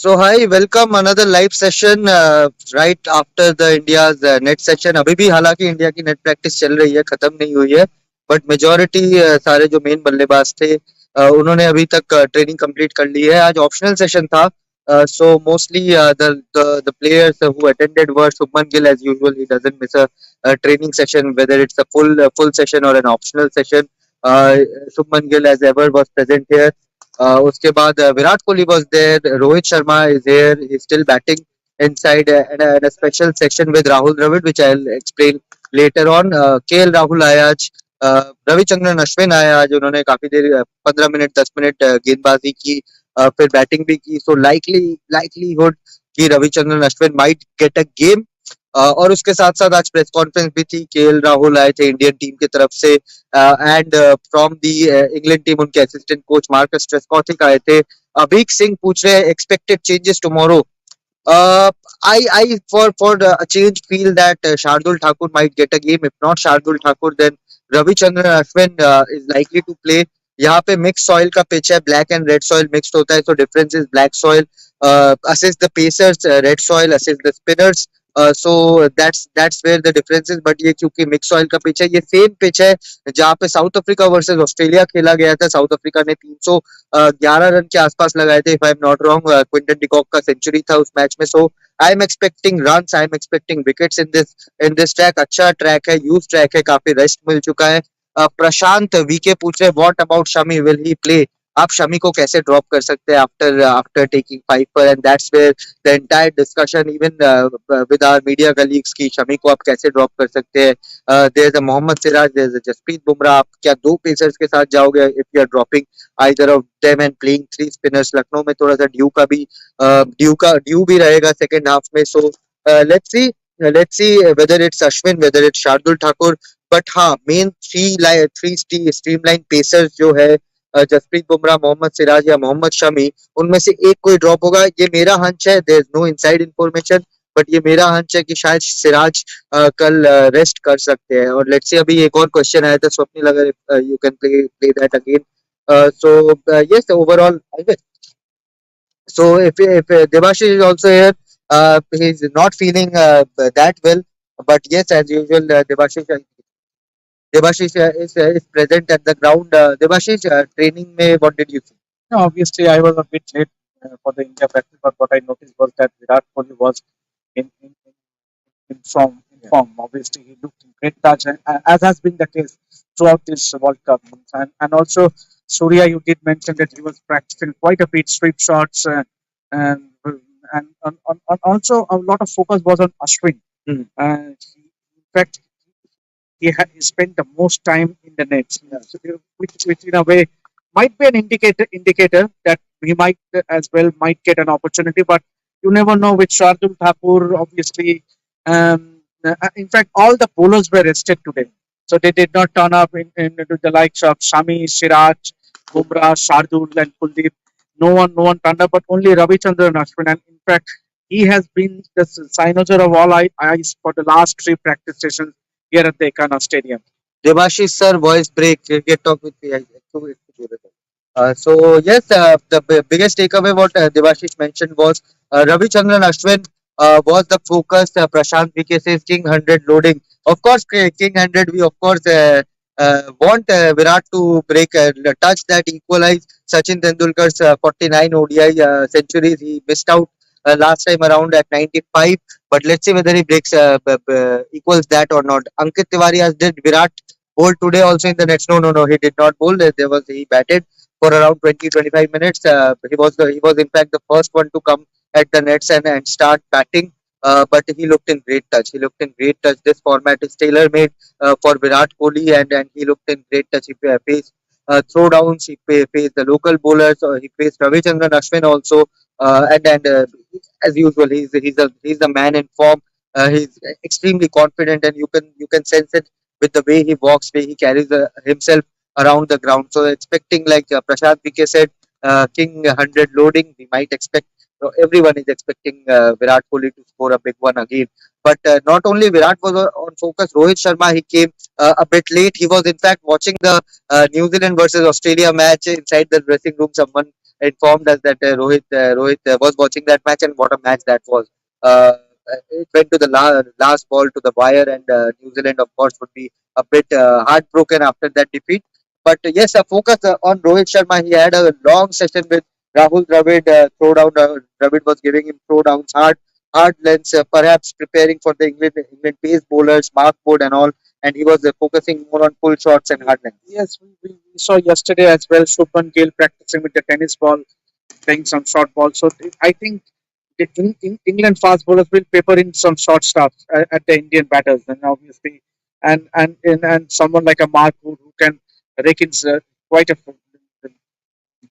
Hi, welcome another live session right after the India's net session. अभी भी हालांकि India की नेट प्रैक्टिस चल रही है, खत्म नहीं हुई है, बट मेजोरिटी सारे जो मेन बल्लेबाज थे उन्होंने अभी तक ट्रेनिंग कंप्लीट कर ली है. आज ऑप्शनल सेशन था. So mostly the players who attended were Shubman Gill as usual. He doesn't miss a training session, whether it's a full session or an optional session. Uh, Shubman Gill as ever was present here. उसके बाद Virat Kohli was there, Rohit Sharma is here, he still batting inside and a special section with Rahul Dravid, which I'll explain later on. KL Rahul आया आज, रविचंद्रन अश्विन आया आज. उन्होंने काफी देर 15 minute 10 minute गेंदबाजी की, फिर बैटिंग भी की. सो लाइकलीहुड कि Ravichandran Ashwin might get a game. और उसके साथ साथ आज प्रेस कॉन्फ्रेंस भी थी. केएल राहुल आए थे इंडियन टीम की तरफ से, and from the England team उनके असिस्टेंट कोच मार्कस ट्रेस्कॉथिक आए थे. अभीक सिंह पूछ रहे हैं expected changes tomorrow. I for a change feel that Shardul Thakur might get a game. If not Shardul Thakur, then Ravichandran Ashwin is likely to play. यहाँ पे mix soil का pitch है, black and red soil mixed होता है, so difference is black soil assists the pacers, red soil assists the spinners. So that's where the difference is. But ये क्योंकि mix soil का pitch है, ये same pitch है जहाँ पे साउथ अफ्रीका वर्सेस ऑस्ट्रेलिया खेला गया था. साउथ अफ्रीका ने 311 रन के आसपास लगाए थे, if I am not wrong. Quinton de Kock का सेंचुरी था उस मैच में. So I am expecting runs, I am expecting wickets in this track. अच्छा ट्रैक है, यूज ट्रैक है, काफी रेस्ट मिल चुका है. प्रशांत वीके पूछ रहे what about Shami, will he play. आप शमी को कैसे ड्रॉप कर सकते हैं आफ्टर आफ्टर टेकिंग 5 पर, and that's where the entire discussion even with our media colleagues की शमी को आप कैसे ड्रॉप कर सकते हैं. There is a Mohammed Siraj, there is a Jasprit Bumrah. आप क्या दो पेसर्स के साथ जाओगे if you are dropping either of them and playing three spinners. Lucknow में थोड़ा सा ड्यू भी रहेगा सेकंड हाफ में. So let's see whether it's Ashwin, whether it's Shardul Thakur. But हाँ, मेन थ्री स्ट्रीमलाइन पेसर्स जो है, जसप्रीत बुमराह, मोहम्मद सिराज या मोहम्मद शमी, उनमें से एक कोई ड्रॉप होगा. ये मेरा हंच है, there is no inside information, but ये मेरा हंच है कि शायद सिराज कल रेस्ट कर सकते हैं. और लेट्स सी, अभी एक और क्वेश्चन आया था स्वप्निल, अगर you can play that again. So yes, overall I will. So if Debashish is also here, he's not feeling that well, but yes, as usual, Debashish is present at the ground. Debashish, training में what did you see? No, obviously, I was a bit late for the India practice, but what I noticed was that Virat Kohli was in form. Obviously, he looked in great touch, and as has been the case throughout this World Cup. And also, Surya, you did mention that he was practicing quite a bit sweep shots, and and also a lot of focus was on Ashwin. Mm. In fact, he spent the most time in the nets, which in a way might be an indicator that he might as well might get an opportunity, but you never know with Shardul Thakur. Obviously, in fact, all the bowlers were rested today, so they did not turn up in the likes of Shami, Siraj, Bumrah, Shardul, and Kuldeep. No one turned up, but only Ravichandran Ashwin, and in fact, he has been the cynosure of all eyes for the last three practice sessions here at the Ekana Stadium. Devashish sir, voice break. Get talk with me. So yes, the biggest takeaway what Devashish mentioned was Ravichandran Ashwin was the focus. Prashant VK says King 100 loading. Of course, King 100. We of course want Virat to touch that equalize Sachin Tendulkar's 49 ODI centuries. He missed out last time around at 95. But let's see whether he breaks equals that or not. Ankit Tiwari as did Virat bowl today also in the nets. No, he did not bowl. He batted for around 20-25 minutes. He was in fact the first one to come at the nets and start batting. But he looked in great touch. This format is tailor made for Virat Kohli, and he looked in great touch. He faced throwdowns. He faced the local bowlers. He faced Ravichandran Ashwin also. And as usual, he's the man in form. He's extremely confident, and you can sense it with the way he walks, way he carries himself around the ground. So expecting, like Prashant VK said, King 100 loading, we might expect. So everyone is expecting Virat Kohli to score a big one again. But not only Virat was on focus, Rohit Sharma, he came a bit late. He was in fact watching the New Zealand versus Australia match inside the dressing room. Someone informed us that Rohit was watching that match, and what a match that was. Uh, it went to the last ball to the wire, and New Zealand, of course, would be a bit heartbroken after that defeat. But yes, a focus on Rohit Sharma. He had a long session with Rahul Dravid. Throwdown. Dravid was giving him throwdowns, hard lengths, perhaps preparing for the England pace bowlers, Mark Wood, and all. And he was focusing more on pull shots and hard lengths. Yes, we saw yesterday as well. Shubman Gill practicing with the tennis ball, playing some short ball. So I think the England fast bowlers will paper in some short stuff at the Indian batters, and obviously, and someone like a Mark who can rake in quite a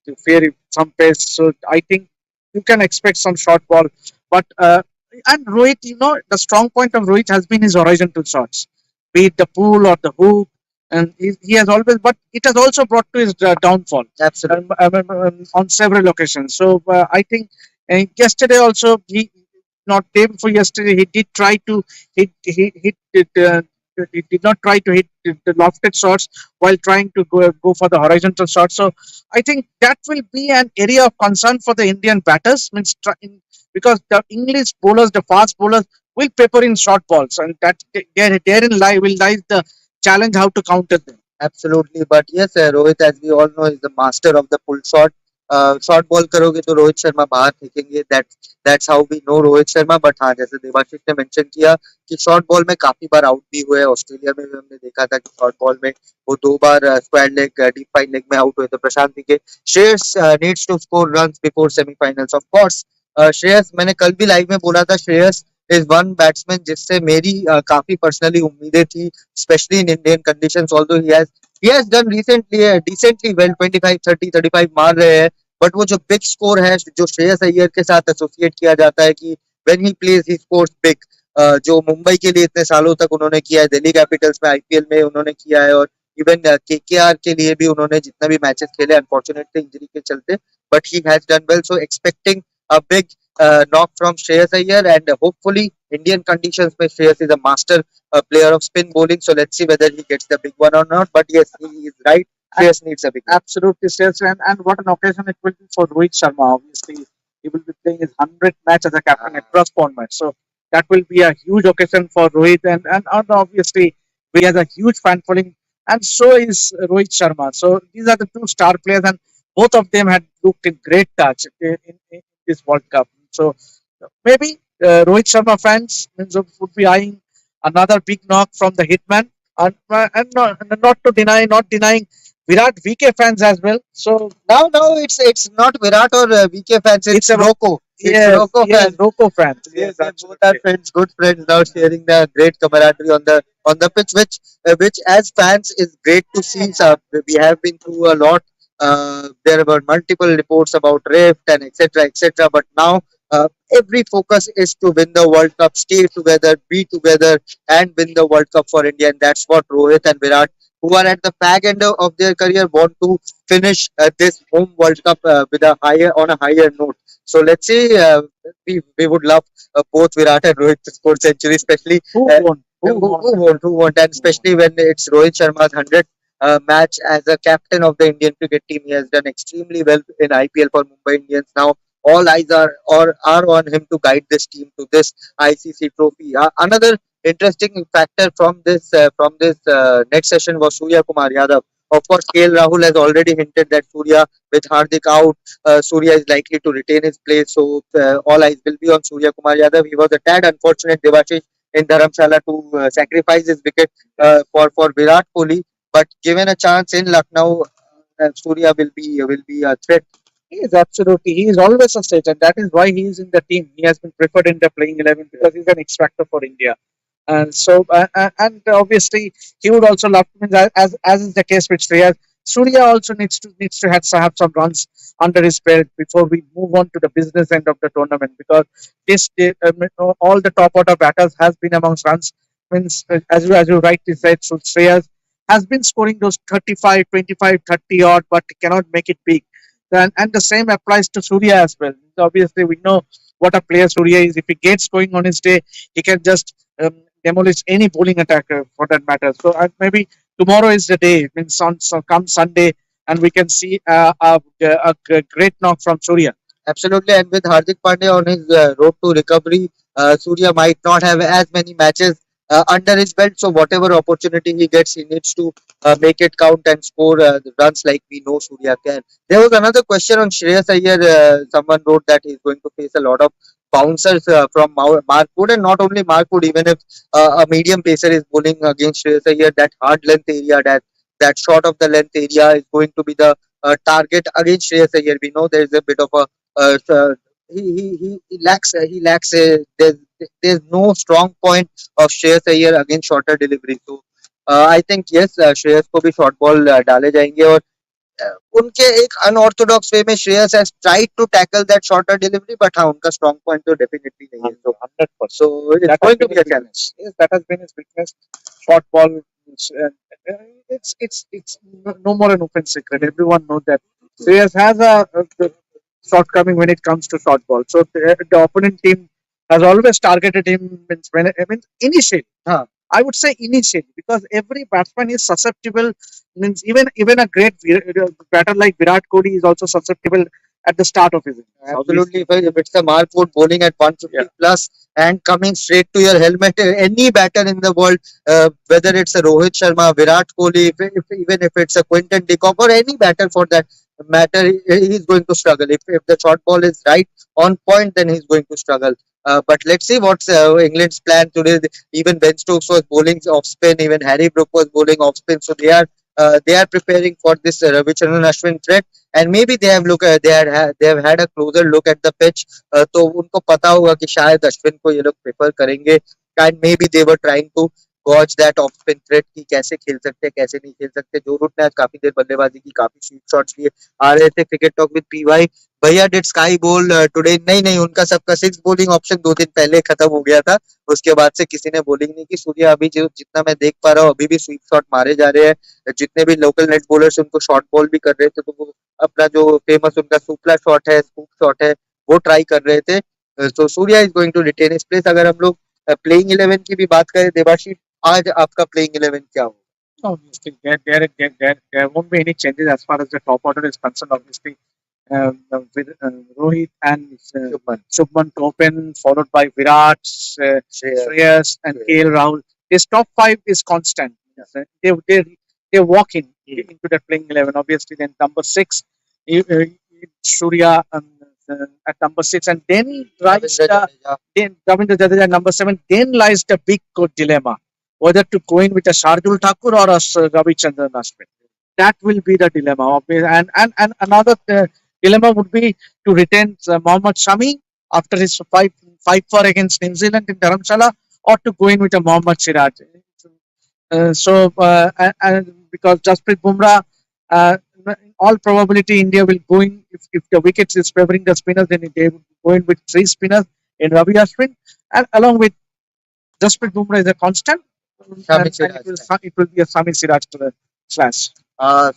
to fear some pace. So I think you can expect some short ball. But and Rohit, the strong point of Rohit has been his horizontal shots, be it the pull or the hook, and he has always. But it has also brought to his downfall. Absolutely. On several occasions. So I think yesterday also he not day before yesterday he did try to hit it. He did not try to hit the lofted shots while trying to go for the horizontal shots. So I think that will be an area of concern for the Indian batters. Because the English bowlers, the fast bowlers, will pepper in short balls, and that therein will lie the challenge how to counter them. Absolutely, but yes, Rohit, as we all know, is the master of the pull shot. Short ball करोगे तो रोहित शर्मा बाहर फेंकेंगे that's how we know Rohit Sharma but हाँ जैसे देवाशीष ने mention किया कि short ball में काफी बार आउट भी हुए ऑस्ट्रेलिया में भी हमने देखा था कि शॉर्ट बॉल में वो 2 बार square leg deep fine leg में आउट हुए थे प्रशांत के Shreyas needs to score runs before semifinals of course Shreyas मैंने कल भी लाइव में बोला था श्रेयस इज वन बैट्समैन जिससे मेरी काफी पर्सनली उम्मीदें थी specially in Indian conditions although he has done recently decently well 25 30 35 मार रहे हैं बट वो जो बिग स्कोर है जो श्रेयस अय्यर के साथ एसोसिएट किया जाता है कि when he plays he scores big जो मुंबई के लिए इतने सालों तक उन्होंने किया है दिल्ली कैपिटल्स में आईपीएल में उन्होंने किया है और इवन केकेआर के लिए भी उन्होंने जितना भी मैचेस खेले अनफॉर्चुनेटली इंजरी के चलते but he has done well so expecting a big knock from Shreyas Iyer and hopefully Indian conditions में Shreyas is a master player of spin bowling so let's see whether he gets the big one or not but yes he is right Shreyas needs a big one. Absolutely, Shreyas, and what an occasion it will be for Rohit Sharma. Obviously, he will be playing his 100th match as a captain across formats. So that will be a huge occasion for Rohit, and obviously he has a huge fan following, and so is Rohit Sharma. So these are the two star players, and both of them had looked in great touch in this World Cup. So maybe Rohit Sharma fans would be eyeing another big knock from the hitman, and not to deny, not denying Virat VK fans as well. So now it's not Virat or VK fans it's Rocco. Yes, Rocco yes, fans. Rocco fans. Yes, they both are friends, good friends now sharing the great camaraderie on the pitch, which as fans is great to see. So we have been through a lot. There were multiple reports about rift and etc. But now every focus is to win the World Cup, stay together, be together, and win the World Cup for India. And that's what Rohit and Virat, who are at the fag end of their career, want to finish this home World Cup with a higher note. So let's see. We would love both Virat and Rohit to score century, especially who won? who won't, and especially when it's Rohit Sharma's 100th match as a captain of the Indian cricket team. He has done extremely well in IPL for Mumbai Indians. Now all eyes are on him to guide this team to this ICC trophy. Another interesting factor from this next session was Surya Kumar Yadav. Of course, KL Rahul has already hinted that Surya, with Hardik out, Surya is likely to retain his place. So all eyes will be on Surya Kumar Yadav. He was a tad unfortunate, Devashish, in Dharamshala to sacrifice his wicket for Virat Kohli. But given a chance in Lucknow, Surya will be a threat. He is absolutely. He is always a stage, and that is why he is in the team. He has been preferred in the playing 11 because he's an X factor for India. And so, and obviously, he would also love to mean as is the case with Shreyas. Surya also needs to have some runs under his belt before we move on to the business end of the tournament because all the top order batters has been amongst runs. Means as you rightly said, so Shreyas has been scoring those 35, 25, 30 odd, but cannot make it big. And the same applies to Surya as well. Obviously, we know what a player Surya is. If he gets going on his day, he can just demolish any bowling attacker for that matter. So maybe tomorrow is the day. Means come Sunday, and we can see great knock from Surya. Absolutely, and with Hardik Pandya on his road to recovery, Surya might not have as many matches under his belt. So whatever opportunity he gets, he needs to make it count and score the runs like we know Surya can. There was another question on Shreyas Iyer. Someone wrote that he's going to face a lot of bouncers from Mark Wood, and not only Mark Wood, even if a medium pacer is bowling against Shreyas Iyer, that hard length area, that short of the length area is going to be the target against Shreyas Iyer. We know there is a bit of a so he lacks there's no strong point of Shreyas Iyer against shorter delivery. So I think yes, Shreyas को भी short ball डाले जाएंगे और उनके एक unorthodox way में Shreyas has tried to tackle that shorter delivery but हाँ उनका स्ट्रांग पॉइंट तो डेफिनेटली नहीं है. So 100%. so it's That has going to been be a his challenge. weakness. Yes, that has been his weakness. Short ball. It's no more an open secret. Everyone knows that. Shreyas has a shortcoming when it comes to short ball. So the opponent team has always targeted him. Means initially. हाँ. I would say initially because every batsman is susceptible. Means even a great batter like Virat Kohli is also susceptible at the start of his innings. Absolutely, if it's a Mark Wood bowling at 150 Yeah. plus and coming straight to your helmet, any batter in the world, whether it's a Rohit Sharma, Virat Kohli, even if it's a Quinton de Kock or any batter for that matter, he's going to struggle. If the short ball is right on point, then he's going to struggle. But let's see what's England's plan today. Even Ben Stokes was bowling off spin. Even Harry Brook was bowling off spin. So they are preparing for this Ravichandran Ashwin threat. And maybe they have had a closer look at the pitch. तो उनको पता होगा कि शायद अश्विन को ये लोग prefer करेंगे. And maybe they were trying to gauge that off spin threat कि कैसे खेल सकते हैं कैसे नहीं खेल सकते. जो रूट ने आज काफी देर बल्लेबाजी की, काफी स्वीप शॉट्स लिए. आ रहे थे क्रिकेट टॉक विद पीवाई. भैया डिड स्काई बोल टुडे? नहीं नहीं, उनका सबका 6 बॉलिंग ऑप्शन 2 दिन पहले खत्म हो गया था. उसके बाद से किसी ने बॉलिंग नहीं की. सूर्या अभी जितना मैं देख पा रहा हूँ अभी भी स्वीप शॉट मारे जा रहे हैं. जितने भी लोकल नेट बॉलर्स उनको शॉर्ट बॉल भी कर रहे थे तो वो अपना जो फेमस उनका सुपला शॉट है, स्कूप शॉट है, वो ट्राई कर रहे थे. तो Surya is going to retain his place. अगर हम लोग प्लेइंग 11 की भी बात करें देवाशीष, आज आपका प्लेइंग 11 क्या होगा? Obviously, there won't be any changes as far as the top order is concerned. Obviously, with Rohit and Shubman to open, followed by Virat, Shreyas, and KL Rahul. This top five is constant. They're walking into the playing 11. Obviously, then number 6, Surya at number 6, and then lies Ravindra Jadeja at number 7. Then lies the big dilemma whether to go in with a Shardul Thakur or a Ravichandran Ashwin. That will be the dilemma. And another dilemma would be to retain Mohammad Shami after his 5-4 against New Zealand in Dharamshala, or to go in with a Mohammad Siraj. Because Jasprit Bumrah, in all probability, India will go in, if the wickets is favoring the spinners, then they will go in with 3 spinners in Ravi Ashwin, and along with Jasprit Bumrah is a constant. And it will be a Sami Siraj slash.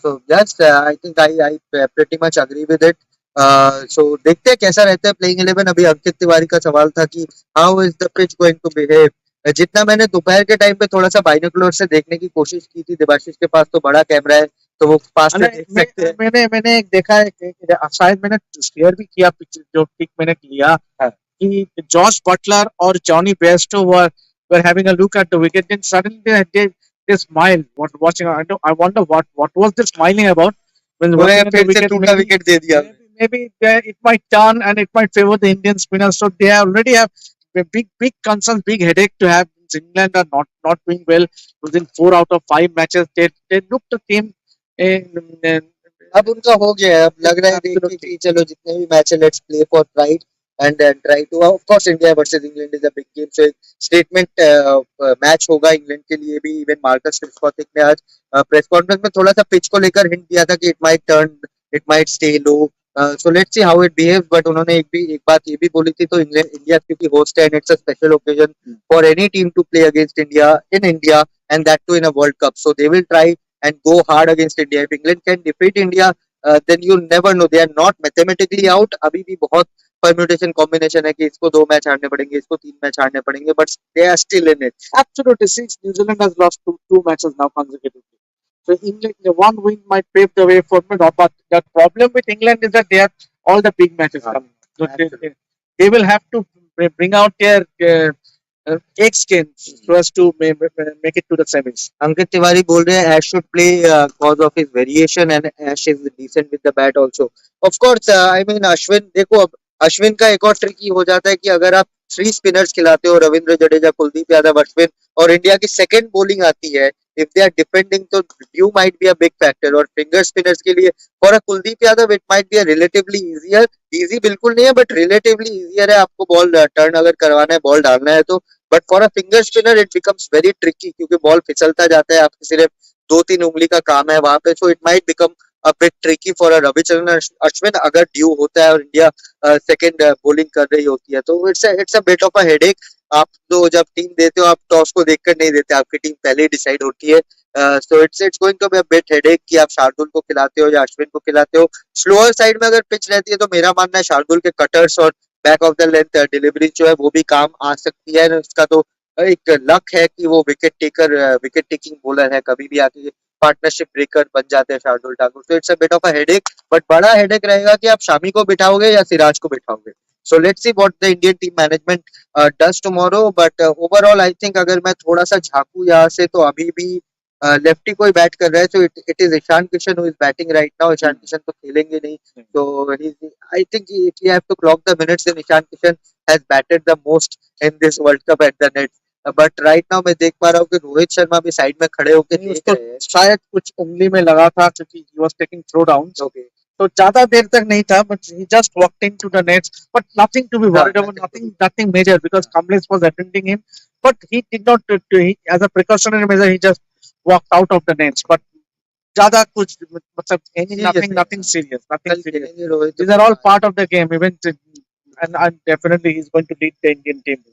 So yes, I think I pretty much agree with it. So देखते हैं कैसा रहता है playing 11. अभी अंकित तिवारी का सवाल था कि how is the pitch going to behave. जितना मैंने दोपहर के टाइम पे थोड़ा सा बाइनोकुलर से देखने की कोशिश की थी, देवाशीष के पास तो बड़ा कैमरा है तो वो पास से देख सकते हैं. मैंने देखा है शायद मैंने शेयर भी किया जो पिक मैंने लिया कि जॉर्ज बटलर और Jonny Bairstow were having a look at the wicket, then suddenly they smile. Watching, I wonder what was they smiling about. When wicket दे दिया. Maybe it might turn and it might favor the Indian spinners. So they already have a big concerns, big headache to have. England are not doing well, losing 4 out of 5 matches. They look the team. अब उनका हो गया है. अब लग रहा है कि चलो जितने भी मैच है let's play for pride and try to, of course, India versus England is a big game. So statement match होगा इंग्लैंड के लिए भी. इवन मार्कस स्कॉटिक ने आज प्रेस कॉन्फ्रेंस में थोड़ा सा पिच को लेकर हिंट दिया था कि it might turn, it might stay low. So let's see how it behaves. But उन्होंने एक बात ये भी बोली थी, तो इंडिया क्योंकि होस्ट है and it's a special occasion for any team to play against India in India and that too in a World Cup. So they will try and go hard against India. If England can defeat India, then you never know. They are not mathematically out. अभी भी बहुत permutation combination है कि इसको 2 match हारने पड़ेंगे, इसको 3 match हारने पड़ेंगे, but they are still in it. Absolutely. Since New Zealand has lost two matches now consecutively. So England, the one win might pave the way for me. But the problem with England is that they have all the big matches coming. So they will have to bring out their X games so as to make it to the semis. Ankit Tiwari बोल रहे हैं Ash should play cause of his variation and Ash is decent with the bat also. Of course, I mean Ashwin देखो अब अश्विन का एक और tricky हो जाता है कि अगर आप थ्री स्पिनर्स खिलाते हो रविंद्र जडेजा कुलदीप यादव अश्विन और इंडिया की सेकंड बॉलिंग आती है इफ दे आर डिफेंडिंग तो due might be a big factor और फिंगर स्पिनर्स के लिए for a Kuldeep Yadav it might be a relatively easier easy बिल्कुल नहीं है बट रिलेटिवली इजियर है आपको बॉल टर्न अगर करवाना है बॉल डालना है तो but for a finger spinner it becomes very tricky क्योंकि बॉल फिसलता जाता है आपकी सिर्फ दो तीन उंगली का काम है वहां पे so it might become a bit tricky for a Ravichandran Ashwin अगर ड्यू होता है और इंडिया सेकंड बॉलिंग कर रही होती है तो it's a bit of a headache आप तो जब टीम देते हो आप टॉस को देखकर नहीं देते आपकी टीम पहले ही डिसाइड होती है so it's going to be a bit headache कि आप शार्दुल को खिलाते हो या अश्विन को खिलाते हो स्लोअर साइड में अगर पिच रहती है तो मेरा मानना है शार्दुल के कटर्स और back of the length delivery जो है वो भी काम आ सकती है उसका तो एक लक है कि वो विकेट टेकिंग बॉलर है कभी भी आके पार्टनरशिप ब्रेकर बन जाते हैं शार्दुल ठाकुर तो it's a bit of a headache but बड़ा हेडेक रहेगा कि आप शामी को बिठाओगे या सिराज को बिठाओगे so let's see what the Indian team management does tomorrow but overall I think अगर मैं थोड़ा सा झांकू यहाँ से तो अभी भी लेफ्टी कोई बैट कर रहा है so it is Ishan Kishan who is batting right now Ishan Kishan तो खेलेंगे नहीं तो I think if you have to clock the minutes then Ishan Kishan has batted the most in this World Cup at the net but right now मैं देख पा रहा हूँ कि रोहित शर्मा भी साइड में खड़े होकर देख रहे हैं शायद कुछ उंगली में लगा था क्योंकि he was taking throw downs. Okay तो ज्यादा देर तक नहीं था but he just walked into the nets but nothing to be worried about nothing major because Kamlesh was attending him but he did not as a precautionary measure he just walked out of the nets but ज्यादा कुछ मतलब nothing serious Rohit these are all part of the game even and definitely he's going to lead the Indian team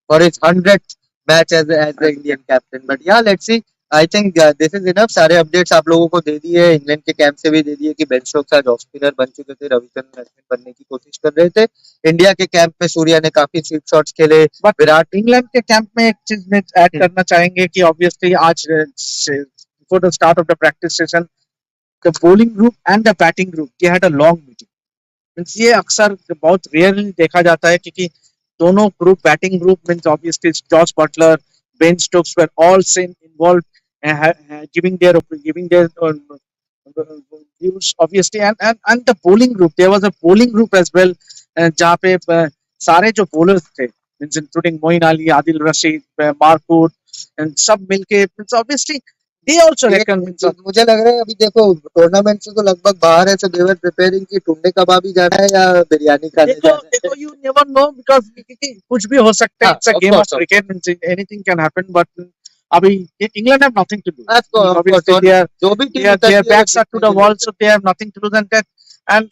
for his 100th match as the Indian captain. But yeah, let's see. I think this is enough. सारे updates आप लोगों को दे दिए England के camp से भी दे दिए कि बेन स्टोक्स आज ऑफ स्पिनर बन चुके थे रविचंद्रन अश्विन बनने की कोशिश कर रहे थे इंडिया के कैंप में सूर्या ने काफी स्वीप शॉट्स खेले बट विराट इंग्लैंड के कैंप में एक चीज में ऐड करना चाहेंगे कि ऑब्वियसली आज before the start of the practice session the bowling group and the batting group they had a long meeting means ये अक्सर बहुत रेयरली देखा जाता है क्योंकि दोनों group batting group means obviously Jos Buttler Ben Stokes were all same involve giving their views obviously and the bowling group there was a bowling group as well जहाँ पे सारे जो bowlers थे means including Moeen Ali Adil Rashid Mark Wood and सब मिलके means obviously they also reckon मुझे लग रहा है अभी देखो टूर्नामेंट से तो लगभग बाहर है सो दे वर प्रिपेयरिंग कि टुंडे कबाब ही जाना है या बिरयानी खाने जाना है देखो you never know because कुछ भी हो सकता है it's a game of cricket means anything can happen but अभी England have nothing to do obviously जो भी team their backs are to the wall so they have nothing to do than that and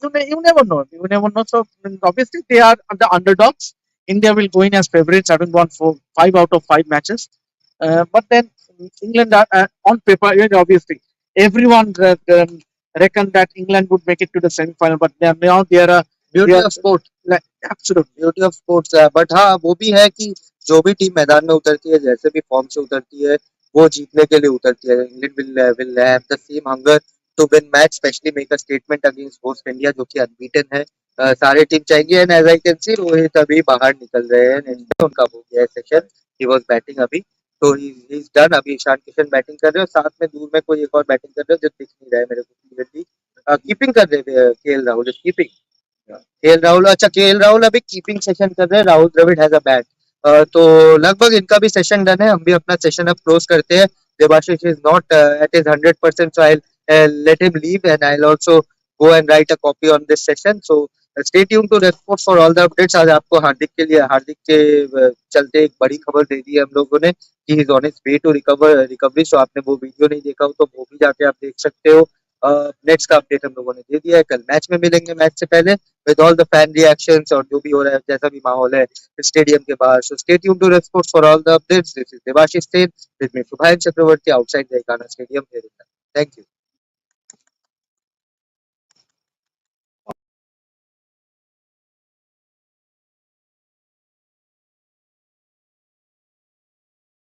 you never know so obviously they are the underdogs India will go in as favorites having won 5 out of 5 matches but then England are on paper obviously everyone reckon that England would make it to the semi-final but now they are beauty of sport absolutely beauty of sports है but हाँ वो भी है कि जो भी team मैदान में उतरती है जैसे भी फॉर्म से उतरती है वो जीतने के लिए उतरती है England will have the same hunger to win match specially make a statement against host India जो कि अनबीटन है सारे टीम चाहेंगे and as I can see Rohit अभी बाहर निकल रहे हैं उनका हो गया है सेशन ही वाज बैटिंग अभी तो ही इज डन अभी ईशान किशन बैटिंग कर रहे हैं और साथ में दूर में कोई एक और बैटिंग कर रहे हैं जो दिख नहीं रहा है मेरे को क्लियरली कीपिंग कर रहे थे KL Rahul is keeping KL Rahul अभी कीपिंग सेशन कर रहे हैं Rahul Dravid has a bat तो लगभग इनका भी सेशन डन है हम भी अपना सेशन अब क्लोज करते हैं Debashish is not at is 100% so I let him leave and I also go and write a copy on this session so stay tuned to Redsport for all the updates आज आपको हार्दिक के चलते एक बड़ी खबर दे दी है हम लोगों ने कि he is on his way to recovery so आपने वो वीडियो नहीं देखा हो तो वो भी जाके आप देख सकते हो नेट्स का अपडेट हम लोगों ने दे दिया है कल मैच में मिलेंगे मैच से पहले with all the fan reactions और जो भी हो रहा है जैसा भी माहौल है स्टेडियम के बाहर so stay tuned to Red Sports for all the updates this is Debashish Sen with me Shubhanshu Chakraborty outside the Ekana stadium here in thank you